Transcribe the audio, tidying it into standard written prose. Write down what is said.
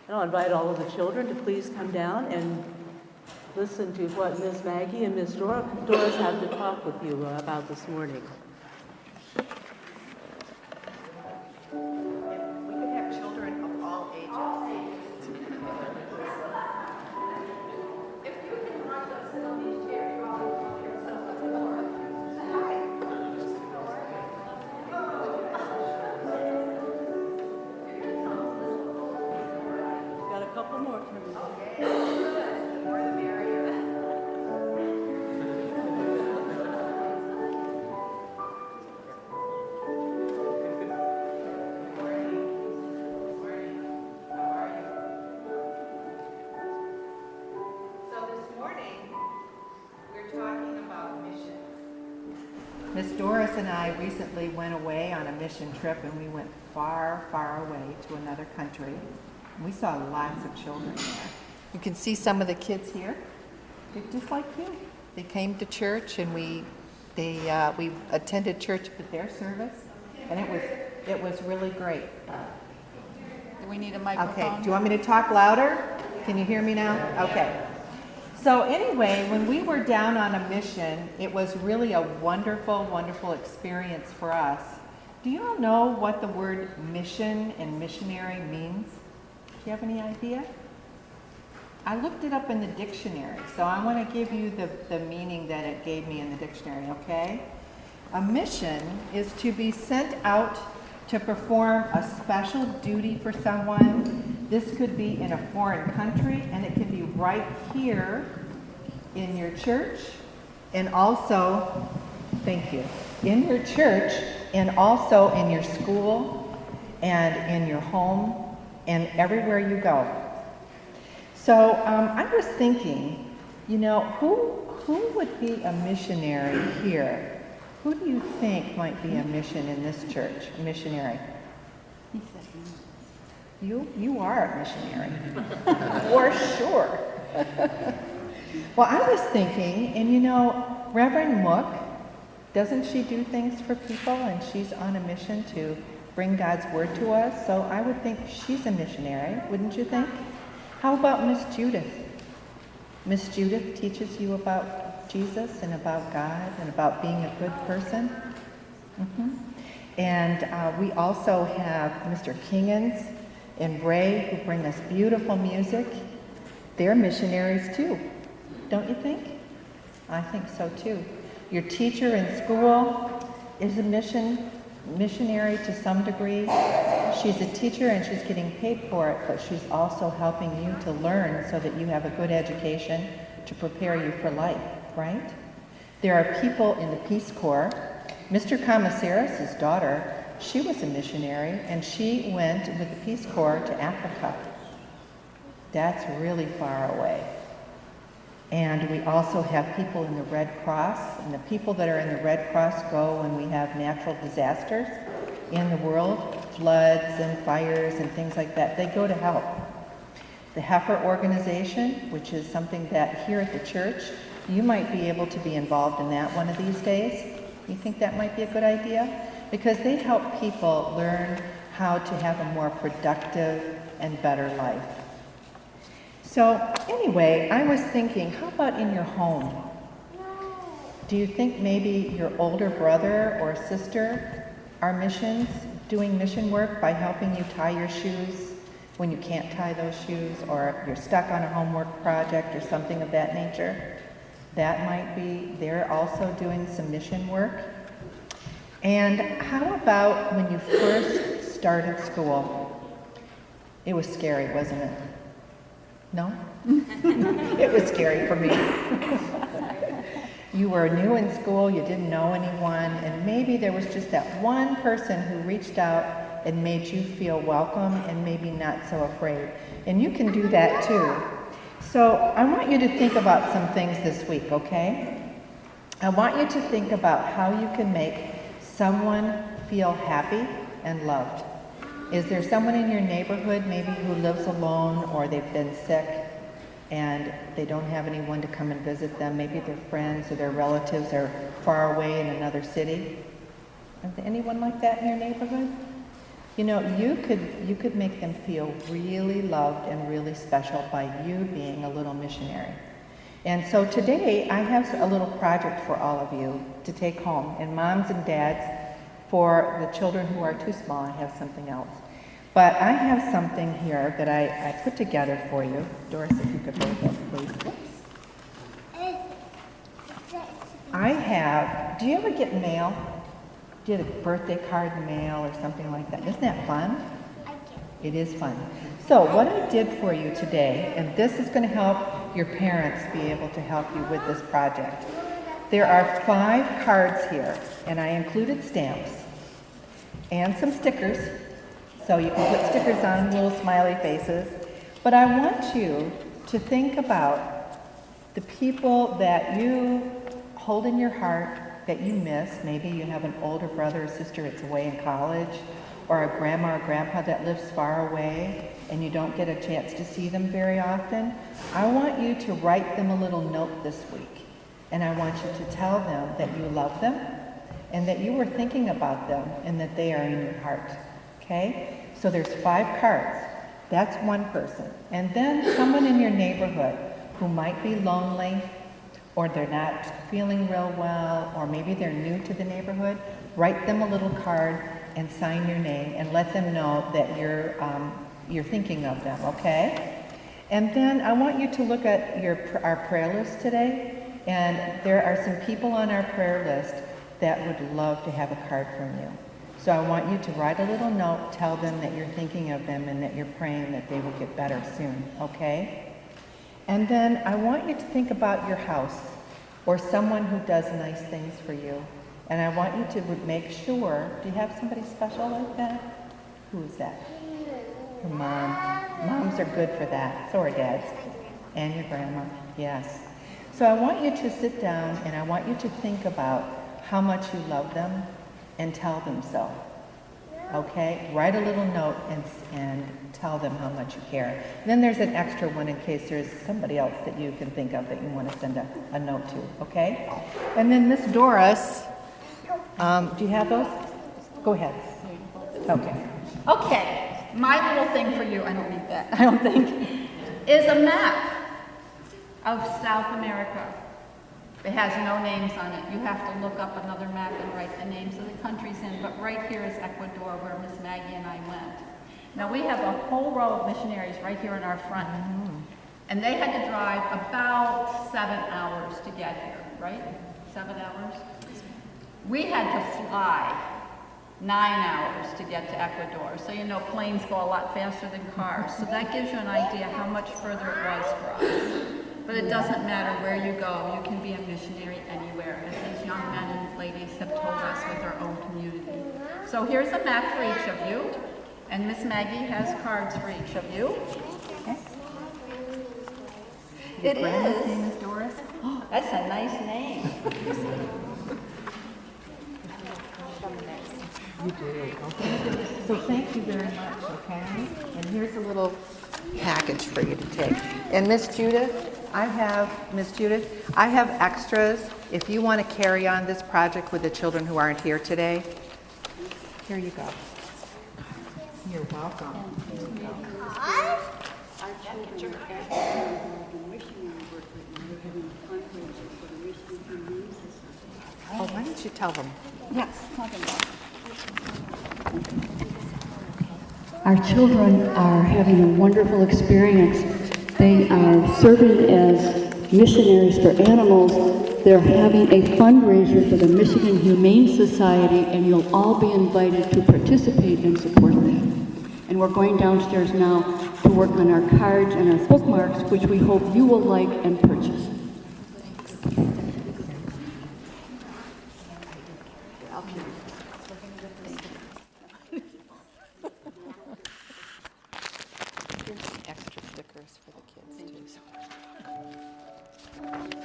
And I'll invite all of the children to please come down and listen to what Ms. Maggie and Ms. Doris have to talk with you about this morning. We could have children of all ages. If you can run those sit on these chairs, you're all on your cell phone. Hi. Got a couple more coming. Okay, good. The more the merrier. Miss Doris and I recently went away on a mission trip, and we went far, far away to another country. We saw lots of children there. You can see some of the kids here. They're just like you. They came to church, and we attended church with their service, and it was really great. Do we need a microphone? Okay. Do you want me to talk louder? Can you hear me now? Okay. So anyway, when we were down on a mission, it was really a wonderful, wonderful experience for us. Do you all know what the word mission and missionary means? Do you have any idea? I looked it up in the dictionary, so I want to give you the meaning that it gave me in the dictionary, okay? A mission is to be sent out to perform a special duty for someone. This could be in a foreign country, and it can be right here in your church, and also, thank you, in your church, and also in your school, and in your home, and everywhere you go. So I was thinking, you know, who would be a missionary here? Who do you think might be a mission in this church, a missionary? You are a missionary, for sure. Well, I was thinking, and you know, Reverend Mook, doesn't she do things for people, and she's on a mission to bring God's word to us? So I would think she's a missionary, wouldn't you think? How about Miss Judith? Miss Judith teaches you about Jesus and about God and about being a good person. And we also have Mr. Kingans and Ray, who bring us beautiful music. They're missionaries too, don't you think? I think so too. Your teacher in school is a missionary to some degree. She's a teacher and she's getting paid for it, but she's also helping you to learn so that you have a good education to prepare you for life, right? There are people in the Peace Corps. Mr. Commissaris' daughter, she was a missionary, and she went with the Peace Corps to Africa. That's really far away. And we also have people in the Red Cross, and the people that are in the Red Cross go when we have natural disasters in the world, floods and fires and things like that. They go to help. The Heifer organization, which is something that here at the church, you might be able to be involved in that one of these days. You think that might be a good idea? Because they help people learn how to have a more productive and better life. So anyway, I was thinking, how about in your home? Do you think maybe your older brother or sister are doing mission work by helping you tie your shoes when you can't tie those shoes, or you're stuck on a homework project or something of that nature? That might be, they're also doing some mission work. And how about when you first started school? It was scary, wasn't it? No? It was scary for me. You were new in school, you didn't know anyone, and maybe there was just that one person who reached out and made you feel welcome and maybe not so afraid. And you can do that too. So I want you to think about some things this week, okay? I want you to think about how you can make someone feel happy and loved. Is there someone in your neighborhood maybe who lives alone, or they've been sick and they don't have anyone to come and visit them? Maybe their friends or their relatives are far away in another city. Is there anyone like that in your neighborhood? You know, you could make them feel really loved and really special by you being a little missionary. And so today I have a little project for all of you to take home. And moms and dads, for the children who are too small, I have something else. But I have something here that I put together for you. Doris, if you could hold this, please. I have, do you ever get mail? Do you get a birthday card in the mail or something like that? Isn't that fun? It is fun. So what I did for you today, and this is going to help your parents be able to help you with this project. There are 5 cards here, and I included stamps and some stickers, so you can put stickers on little smiley faces. But I want you to think about the people that you hold in your heart that you miss. Maybe you have an older brother or sister that's away in college, or a grandma or grandpa that lives far away and you don't get a chance to see them very often. I want you to write them a little note this week, and I want you to tell them that you love them and that you were thinking about them and that they are in your heart. Okay? So there's 5 cards. That's one person. And then someone in your neighborhood who might be lonely, or they're not feeling real well, or maybe they're new to the neighborhood, write them a little card and sign your name and let them know that you're thinking of them, okay? And then I want you to look at our prayer list today, and there are some people on our prayer list that would love to have a card from you. So I want you to write a little note, tell them that you're thinking of them and that you're praying that they will get better soon, okay? And then I want you to think about your house or someone who does nice things for you. And I want you to make sure, do you have somebody special like that? Who is that? Your mom. Moms are good for that. So are dads. And your grandma. Yes. So I want you to sit down and I want you to think about how much you love them and tell them so. Okay? Write a little note and tell them how much you care. And then there's an extra one in case there's somebody else that you can think of that you want to send a note to. Okay? And then Miss Doris, do you have those? Go ahead. Okay. Okay, my little thing for you, I don't need that, I don't think, is a map of South America. It has no names on it. You have to look up another map and write the names of the countries in, but right here is Ecuador, where Miss Maggie and I went. Now we have a whole row of missionaries right here in our front, and they had to drive about 7 hours to get here, right? 7 hours? We had to fly 9 hours to get to Ecuador. So you know planes go a lot faster than cars. So that gives you an idea how much further it was for us. But it doesn't matter where you go. You can be a missionary anywhere, as these young men and ladies have told us with their own community. So here's a map for each of you. And Miss Maggie has cards for each of you. Okay. It is. Name is Doris. Oh, that's a nice name. You do, okay. So thank you very much, okay? And here's a little package for you to take. And Miss Judith, I have extras if you want to carry on this project with the children who aren't here today. Here you go. You're welcome. Oh, why don't you tell them? Yes, talk about it. Our children are having a wonderful experience. They are serving as missionaries for animals. They're having a fundraiser for the Michigan Humane Society, and you'll all be invited to participate and support that. And we're going downstairs now to work on our cards and our bookmarks, which we hope you will like and purchase. Here's some extra stickers for the kids too.